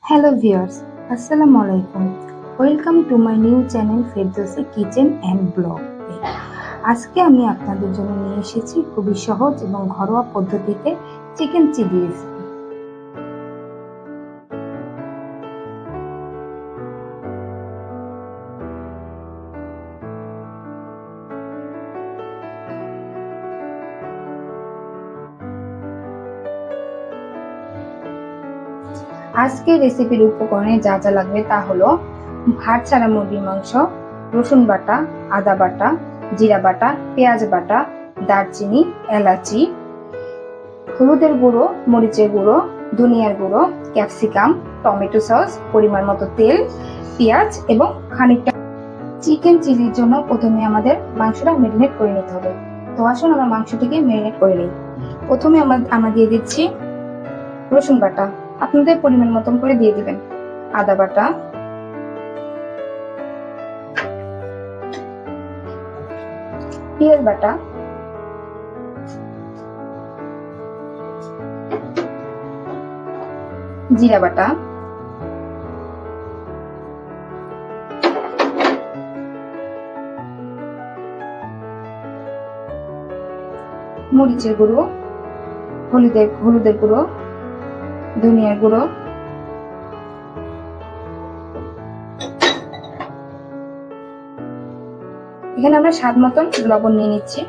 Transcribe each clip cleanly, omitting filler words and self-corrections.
Hello viewers, আসসালামু আলাইকুম। Welcome to my new channel Ferdousi kitchen and blog. আজকে আমি আপনাদের জন্য নিয়ে এসেছি খুবই সহজ এবং ঘরোয়া পদ্ধতিতে চিকেন চিলি রেসিপি। আজকের রেসিপির উপকরণে যা যা লাগবে তা হলো হাড় ছাড়া মুরগির মাংস, রসুন বাটা, আদা বাটা, জিরা বাটা, পেঁয়াজ বাটা, দারচিনি, এলাচি, হলুদের গুঁড়ো, মরিচের গুঁড়ো, ধনিয়ার গুঁড়ো, ক্যাপসিকাম, টমেটো সস, পরিমাণ মতো তেল, পেঁয়াজ এবং খানিকটা। চিকেন চিলির জন্য প্রথমে আমাদের মাংসটা ম্যারিনেট করে নিতে হবে। তো আসুন আমরা মাংসটিকে ম্যারিনেট করে নিই। প্রথমে আমরা দিয়ে দিচ্ছি রসুন বাটা, আপনাদের পরিমাণ মতন করে দিয়ে দিবেন। আদা বাটা, পেঁয়াজ বাটা, জিরা বাটা, মরিচের গুঁড়ো, হলুদের গুঁড়ো, ধনিয়ার গুঁড়ো, এখানে আমরা স্বাদ মতন লবণ নিয়ে নিচ্ছি।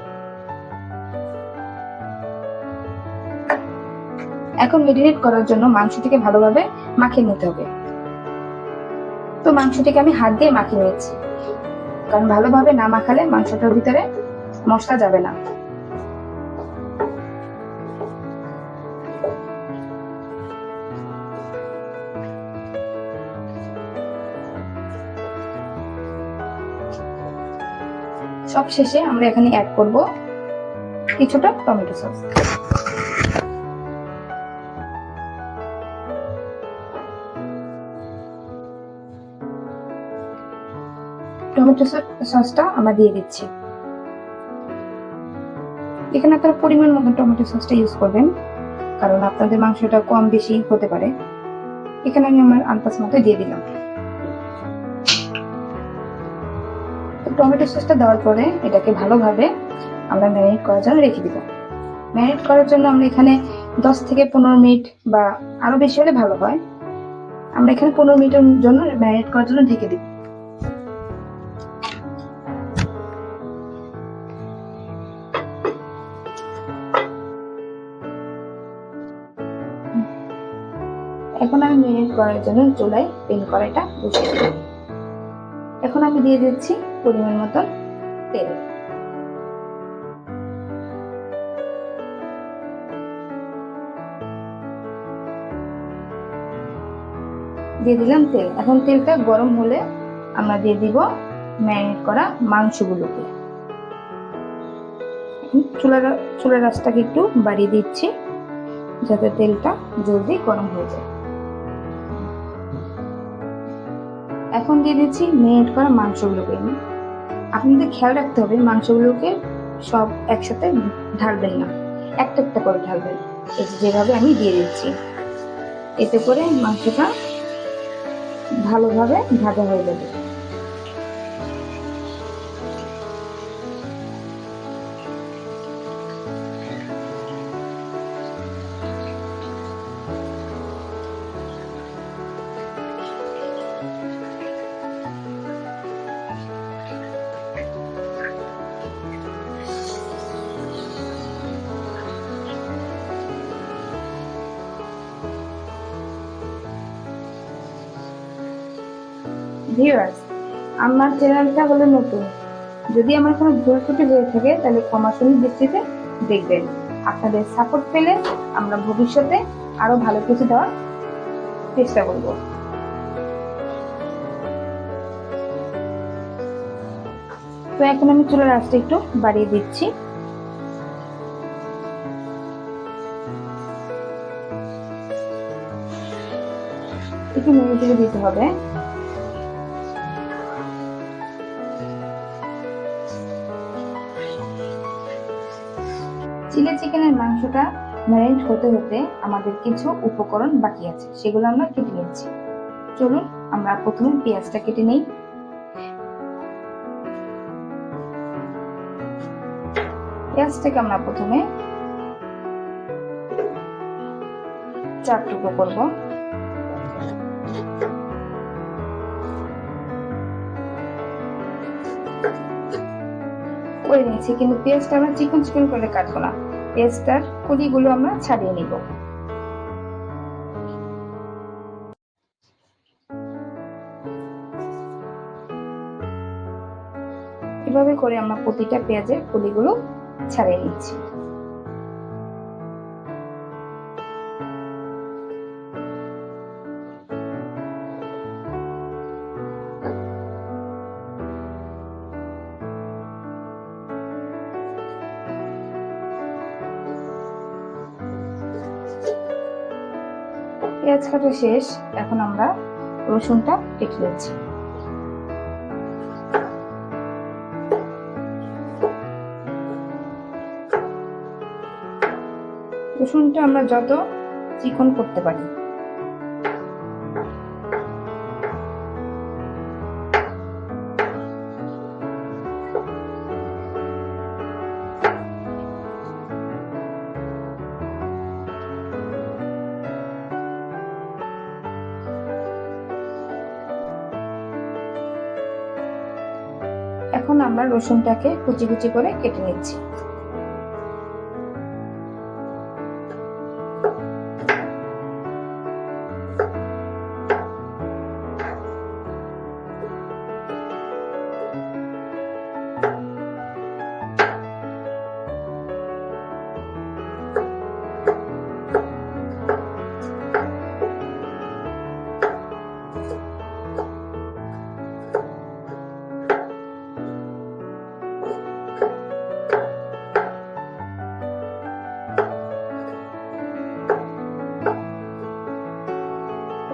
এখন মেরিনেট করার জন্য মাংসটিকে ভালোভাবে মাখিয়ে নিতে হবে। তো মাংসটিকে আমি হাত দিয়ে মাখিয়ে নিচ্ছি, কারণ ভালোভাবে না মাখালে মাংসটার ভিতরে মশলা যাবে না। সব শেষে আমরা এখানে অ্যাড করব কিছুটা টমেটো সস। টমেটো সসটা আমরা দিয়ে দিচ্ছি। এখানে আপনারা পরিমাণ মতো টমেটো সসটা ইউজ করবেন, কারণ আপনাদের মাংসটা কম বেশি হতে পারে। এখানে আমি আমার আন্দাজ মতো দিয়ে দিলাম। টমেটো সসটা দেওয়ার পরে এটাকে ভালোভাবে আমরা ম্যারিনেট করার জন্য রেখে দিব। ম্যারিনেট করার জন্য আমরা এখানে 10 থেকে 15 মিনিট বা আরো বেশি হলে ভালো হয়। আমরা এখানে 15 মিনিটের জন্য ম্যারিনেট করার জন্য ঢেকে দিব। এখন আমি ম্যারিনেট করার জন্য চুলায় পেন কড়াইটা বসিয়ে দিই। এখন আমি দিয়ে দিচ্ছি পরিমাণ মতন তেল। দিয়ে দিলাম তেল। এখন তেলটা গরম হলে আমরা দিয়ে দিব ম্যারিনেট করা মাংসগুলোকে। চুলার আঁচটাকে একটু বাড়িয়ে দিচ্ছি যাতে তেলটা জলদি গরম হয়ে যায়। এখন দিয়ে দিচ্ছি ম্যারিনেট করা মাংসগুলোকে। আপনাদের খেয়াল রাখতে হবে মাংসগুলোকে সব একসাথে ঢালবেন না, একটা একটা করে ঢালবেন। এই যেভাবে আমি দিয়ে দিচ্ছি, এতে করে মাংসটা ভালোভাবে ভাজা হয়ে যাবে। ভিউয়ার্স, আমার চ্যানেলটা হলো নতুন। যদি আমার কোনো ভুল ত্রুটি হয়ে থাকে তাহলে ক্ষমাসুন্দর দৃষ্টিতে দেখবেন। আপনাদের সাপোর্ট পেলে আমরা ভবিষ্যতে আরো ভালো কিছু দেওয়ার চেষ্টা করব। তো এখন আমি চুলার আঁচটা একটু বাড়িয়ে দিচ্ছি। একটু নেড়ে দিতে হবে। চিলি চিকেনের মাংসটা ম্যারিনেট হতে হতে আমাদের কিছু উপকরণ বাকি আছে, সেগুলো আমরা কেটে নিচ্ছি। চলুন আমরা প্রথমে পেঁয়াজটা কেটে নিই। পেঁয়াজটাকে আমরা প্রথমে 4 টুকরো করব। করে নিয়েছি, কিন্তু পেঁয়াজটা আমরা চিকন চিকন করে কাটবো না, পেঁয়াজটার কলিগুলো আমরা ছাড়িয়ে নিব। এভাবে করে আমরা প্রতিটা পেঁয়াজের কলিগুলো ছাড়িয়ে নিচ্ছি। পেঁয়াজ কাটা শেষ, এখন আমরা রসুনটা কেটে নিচ্ছি। রসুনটা আমরা যত চিকন করতে পারি। এখন আমরা রসুনটাকে কুচি কুচি করে কেটে নিচ্ছি।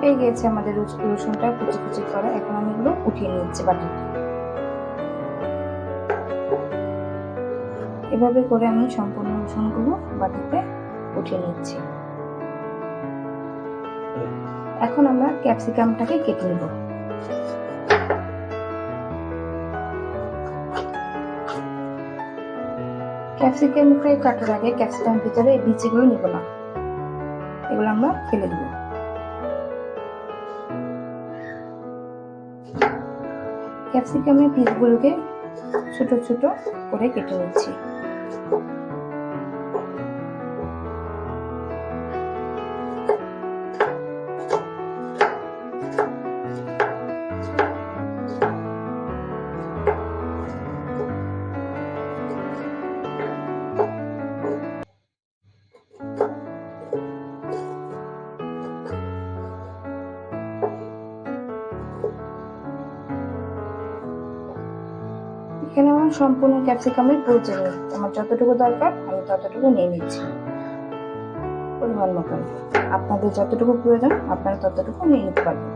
হয়ে গিয়েছে আমাদের রসুনটা কুচি কুচি করা। এখন আমি এগুলো উঠিয়ে নিচ্ছি বাটিতে। এভাবে করে আমি সম্পূর্ণ রসুনগুলো বাটিতে উঠিয়ে নিচ্ছি। এখন আমরা ক্যাপসিকামটাকে কেটে নেব। ক্যাপসিকামকে কাটার আগে ক্যাপসিকাম ভিতরে এই বীজগুলো নিব না, এগুলো আমরা ফেলে দেব। ক্যাপসিকামের পিসগুলোকে ছোট ছোট করে কেটে নিচ্ছি। এখানে আমার সম্পূর্ণ ক্যাপসিকামের প্রয়োজন নেই, আমার যতটুকু দরকার আমি ততটুকু নিয়ে নিচ্ছি পরিমাণ মতন। আপনাদের যতটুকু প্রয়োজন আপনারা ততটুকু নিয়ে নিতে পারবেন।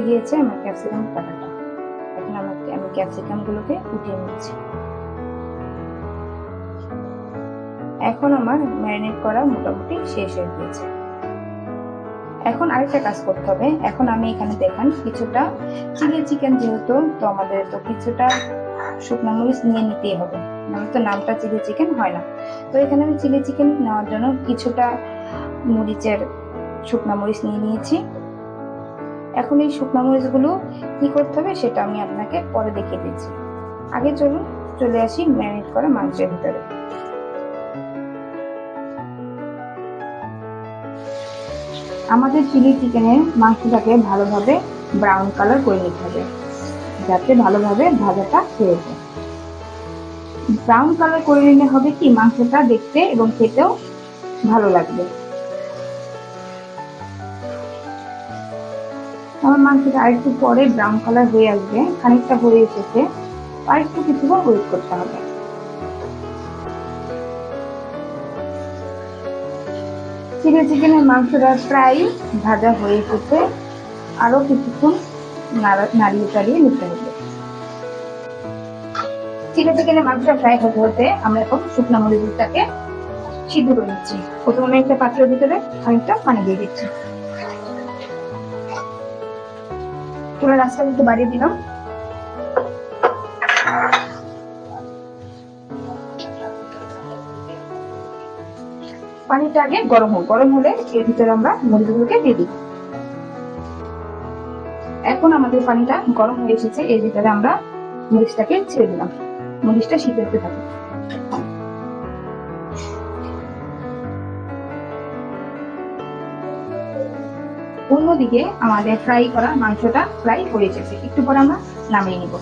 গিয়েছে আমার ক্যাপসিকাম কাটাটা। এখন আমি ক্যাপসিকাম গুলোকে উঠিয়ে নিচ্ছি। এখন আমার ম্যারিনেট করা মোটামুটি শেষ হয়ে গিয়েছে। এখন আরেকটা কাজ করতে হবে। এখন আমি এখানে দেখেন কিছুটা চিলি চিকেন, যেহেতু তো আমাদের তো কিছুটা শুকনো মরিচ নিয়ে নিতেই হবে, নাহলে তো নামটা চিলি চিকেন হয় না। তো এখানে আমি চিলি চিকেন নেওয়ার জন্য কিছুটা শুকনো মরিচ নিয়ে নিয়েছি। এখন এই শুকনো মরিচগুলো কি করতে হবে সেটা আমি আপনাকে পরে দেখিয়ে দিচ্ছি। আগে চলে আসি ম্যারিনেট করা মাংসের ভিতরে। আমাদের চিলি চিকেনের মাংসটাকে ভালোভাবে ব্রাউন কালার করে নিতে হবে, যাতে ভালোভাবে ভাজাটা হয়ে যায়। ব্রাউন কালার করে নিলে হবে কি মাংসটা দেখতে এবং খেতেও ভালো লাগবে। আমার মাংসটা আরেকটু পরে ব্রাউন কালার হয়ে আসবে, খানিকটা হয়ে এসেছে, আরেকটু কিছুক্ষণ ওয়েট করতে হবে। চিলি চিকেনের মাংসটা প্রায় ভাজা হয়ে এসেছে, আরো কিছুক্ষণ নাড়িয়ে চাড়িয়ে নিতে হবে। চিলি চিকেনের মাংসটা ফ্রাই হতে হতে আমরা এখন শুকনো মরিচটাকে সিদ্ধ করে নিচ্ছি। প্রথমে আমি একটা পাত্রের ভিতরে খানিকটা পানি দিয়ে দিচ্ছি। চুলার আঁচটা একটু বাড়িয়ে দিলাম। পানিটা আগে গরম হোক, গরম হলে এর ভিতরে আমরা মরিচগুলোকে দিয়ে দিই। এখন আমাদের পানিটা গরম হয়ে এসেছে, এর ভিতরে আমরা মরিচটাকে ছেড়ে দিলাম। মরিচটা সিদ্ধ হতে থাকে। অন্যদিকে আমাদের ফ্রাই করা মাংসটা প্রায় হয়ে এসেছে, একটু পরে আমরা নামিয়ে নিব।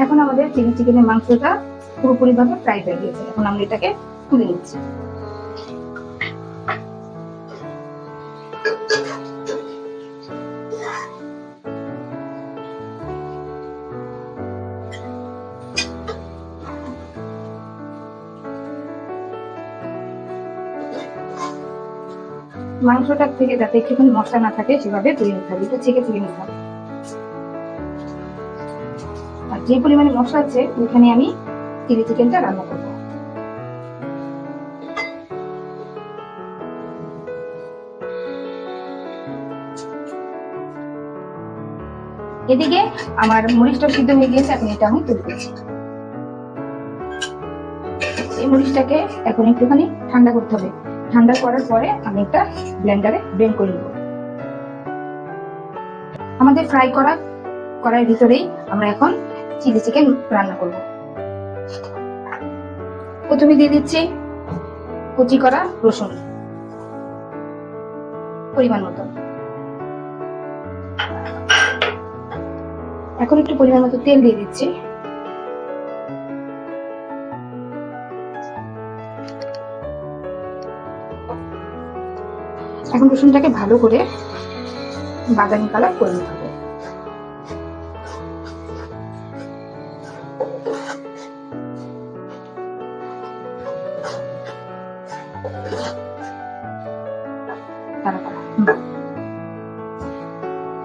এখন আমাদের চিলি চিকেনের মাংসটা পুরোপুরি ভাবে ফ্রাই হয়ে গেছে। এখন আমরা এটাকে তুলে নিচ্ছি। মাংসটা থেকে যাতে একটুখানি মশলা না থাকে সেভাবে ধুয়ে নিতে হবে, একটু ছেঁকে নিতে হবে। আর যে পরিমাণে মশলা আছে ওইখানে আমি চিলি চিকেনটা রান্না করবো। এদিকে আমার মরিচটা সিদ্ধ হয়ে গিয়েছে, এখন এটা আমি তুলে দিচ্ছি। এই মরিচটাকে এখন একটুখানি ঠান্ডা করতে হবে। ঠান্ডা করার পরে আমি একটা ব্লেন্ডারে ব্লেন্ড করে নেব। আমাদের ফ্রাই করার ভিতরেই আমরা এখন চিলি চিকেন রান্না করব। প্রথমে দিয়ে দিচ্ছি কুচি করা রসুন পরিমাণ মতো। এখন একটু পরিমাণ মতো তেল দিয়ে দিচ্ছি। এখন রসুনটাকে ভালো করে বাদামি কালার করে নিতে হবে।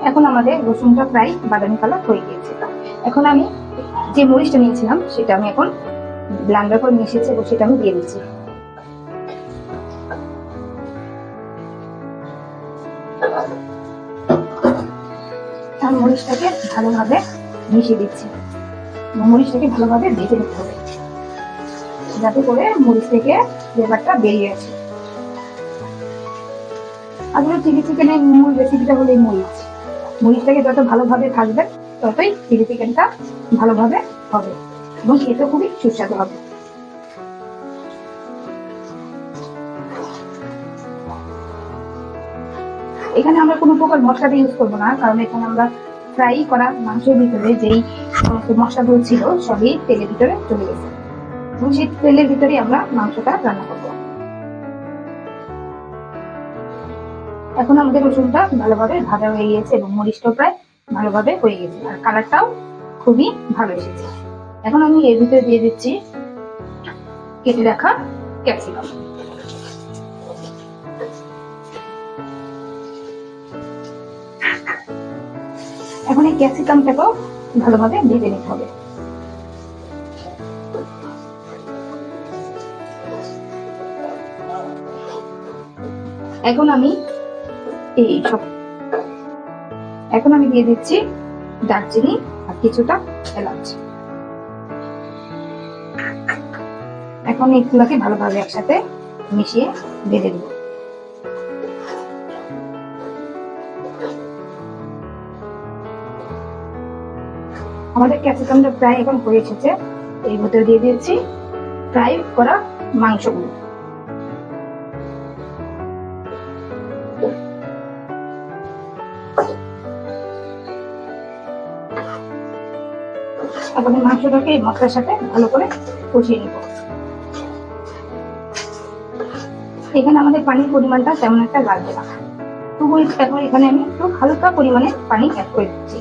এখন আমাদের রসুনটা প্রায় বাদামি কালার হয়ে গিয়েছে। এখন আমি যে মরিচটা নিয়েছিলাম সেটা আমি এখন ব্লেন্ডার করে মিশিয়েছি এবং সেটা আমি দিয়ে দিচ্ছি। মরিচটাকে ভালোভাবে মিশিয়ে দিচ্ছি। মরিচটাকে ভালোভাবে ভেজে নিতে হবে যাতে করে মরিচ থেকে ফ্লেভারটা বেরিয়ে আসে। আসলে চিলি চিকেনের মূল রেসিপিটা হলো এই মরিচটাকে যত ভালোভাবে ভাজবেন ততই চিলি চিকেনটা ভালোভাবে হবে এবং খেতে খুবই সুস্বাদু হবে। এখানে আমরা কোনো প্রকার মশলাটা ইউজ করবো না, কারণ এখানে আমরা ফ্রাই করা মাংসের ভিতরে যেই সমস্ত মশলাগুলো ছিল সবই তেলের ভিতরে চলে গেছে এবং সেই তেলের ভিতরে আমরা মাংসটা রান্না করব। এখন আমাদের রসুনটা ভালোভাবে ভাজা হয়ে গিয়েছে এবং মরিচটাও প্রায় ভালোভাবে হয়ে গেছে আর কালারটাও খুবই ভালো এসেছে। এখন আমি এর ভিতরে দিয়ে দিচ্ছি কেটে রাখা ক্যাপসিকাম। এখন এই ক্যাপসিকামটাকেও ভালোভাবে ভেজে নিতে হবে। এখন আমি দিয়ে দিচ্ছি দারচিনি আর কিছুটা এলাচ। এখন এগুলোকে ভালোভাবে একসাথে মিশিয়ে ভেজে দিব। আমাদের ক্যাপসিকামটা প্রায় এখন হয়ে এসেছে। এই ভিতরে দিয়ে দিয়েছি ফ্রাই করা মাংসগুলো। এখন মাংসটাকে এই মশলার সাথে ভালো করে কষিয়ে নিব। এখানে আমাদের পানির পরিমাণটা তেমন একটা লাগবে না, তবু এখন এখানে আমি একটু হালকা পরিমাণে পানি অ্যাড করে দিচ্ছি।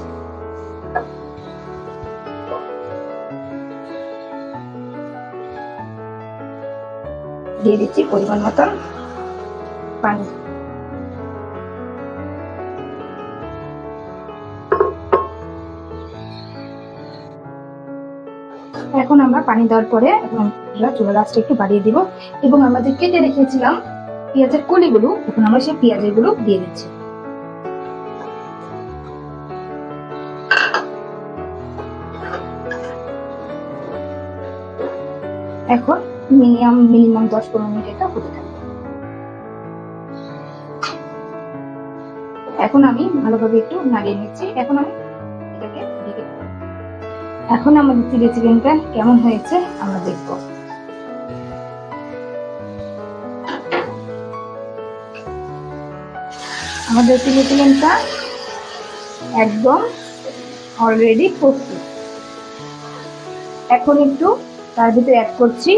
দিয়ে দিচ্ছি পরিমাণ মতন পানি। এখন আমরা পানি দেওয়ার পরে এখন চুলার আঁচটা একটু বাড়িয়ে দিব এবং আমরা যে কেটে রেখেছিলাম পেঁয়াজের কলিগুলো, এখন আমরা সেই পেঁয়াজের গুলো দিয়ে দিচ্ছি। এখন মিনিমাম 10-15 মিনিট এটা হতে থাকবে। এখন আমি ভালোভাবে একটু নাড়িয়ে নিচ্ছি। এখন আমি এটাকে ঢেকে দেব। এখন আমাদের চিলি চিকেনটা কেমন হয়েছে আমরা দেখব। আমাদের চিলি চিকেনটা একদম অলরেডি প্রস্তুত। এখন একটু তার ভিতরে অ্যাড করছি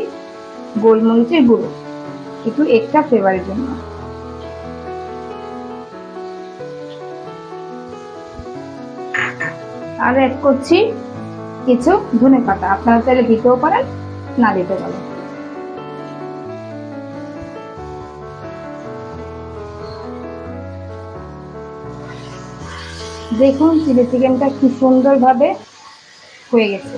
গোলমরিচের গুঁড়ো, একটু এক্সট্রা ফ্লেভারের জন্য। আর অ্যাড করছি কিছু ধনেপাতা, আপনারা চাইলে দিতেও পারেন, না দিতে পারেন। দেখুন চিলি চিকেনটা কি সুন্দরভাবে হয়ে গেছে।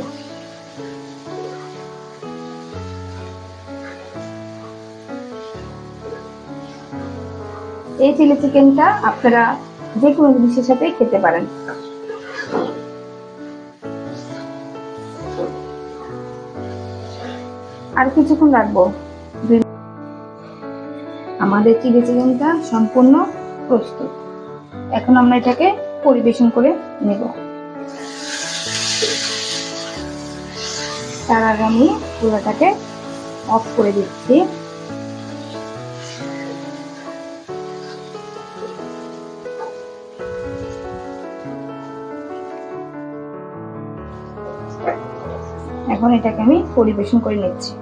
এই চিলি চিকেনটা আপনারা যে কোনো জিনিসের সাথে খেতে পারেন। আর কিছুক্ষণ রাখবো। আমাদের চিলি চিকেনটা সম্পূর্ণ প্রস্তুত। এখন আমরা এটাকে পরিবেশন করে নেব। তার আগে আমি চুলাটাকে অফ করে দিচ্ছি। এখন এটাকে আমি পরিবেশন করে নিচ্ছি।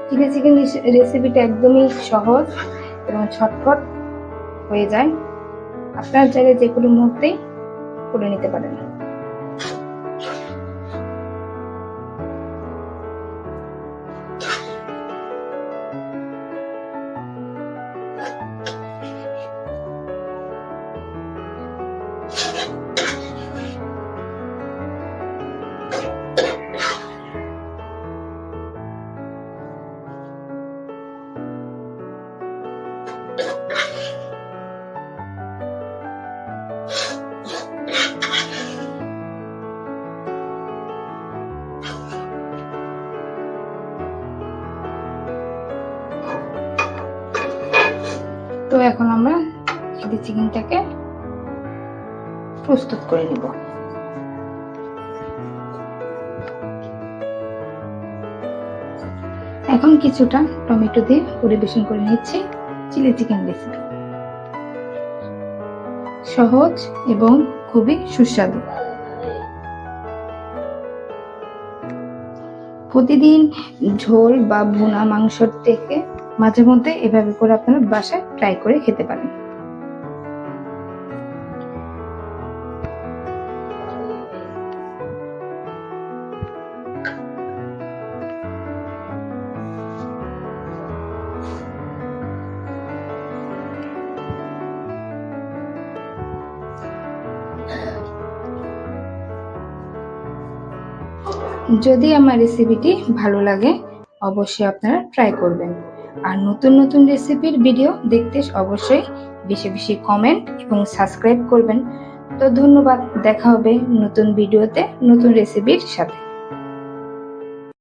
চিলি চিকেন রেসিপিটা একদমই সহজ এবং ঝটপট হয়ে যায়। আপনারা চাইলে যে কোনো মুহূর্তেই করে নিতে পারেন। তো এখন আমরা চিলি চিকেনটাকে প্রস্তুত করে নিব। এখন কিছুটা টমেটো দিয়ে পরিবেশন করে নিচ্ছি চিলি চিকেন রেসিপি। সহজ এবং খুবই সুস্বাদু। প্রতিদিন ঝোল বা ভুনা মাংসর থেকে মাঝে মধ্যে এভাবে করে আপনারা বাসায় ট্রাই করে খেতে পারেন। যদি আমার রেসিপিটি ভালো লাগে অবশ্যই আপনারা ট্রাই করবেন। আর নতুন নতুন রেসিপির ভিডিও দেখতে অবশ্যই বেশি বেশি কমেন্ট এবং সাবস্ক্রাইব করবেন। তো ধন্যবাদ, দেখা হবে নতুন ভিডিওতে নতুন রেসিপির সাথে।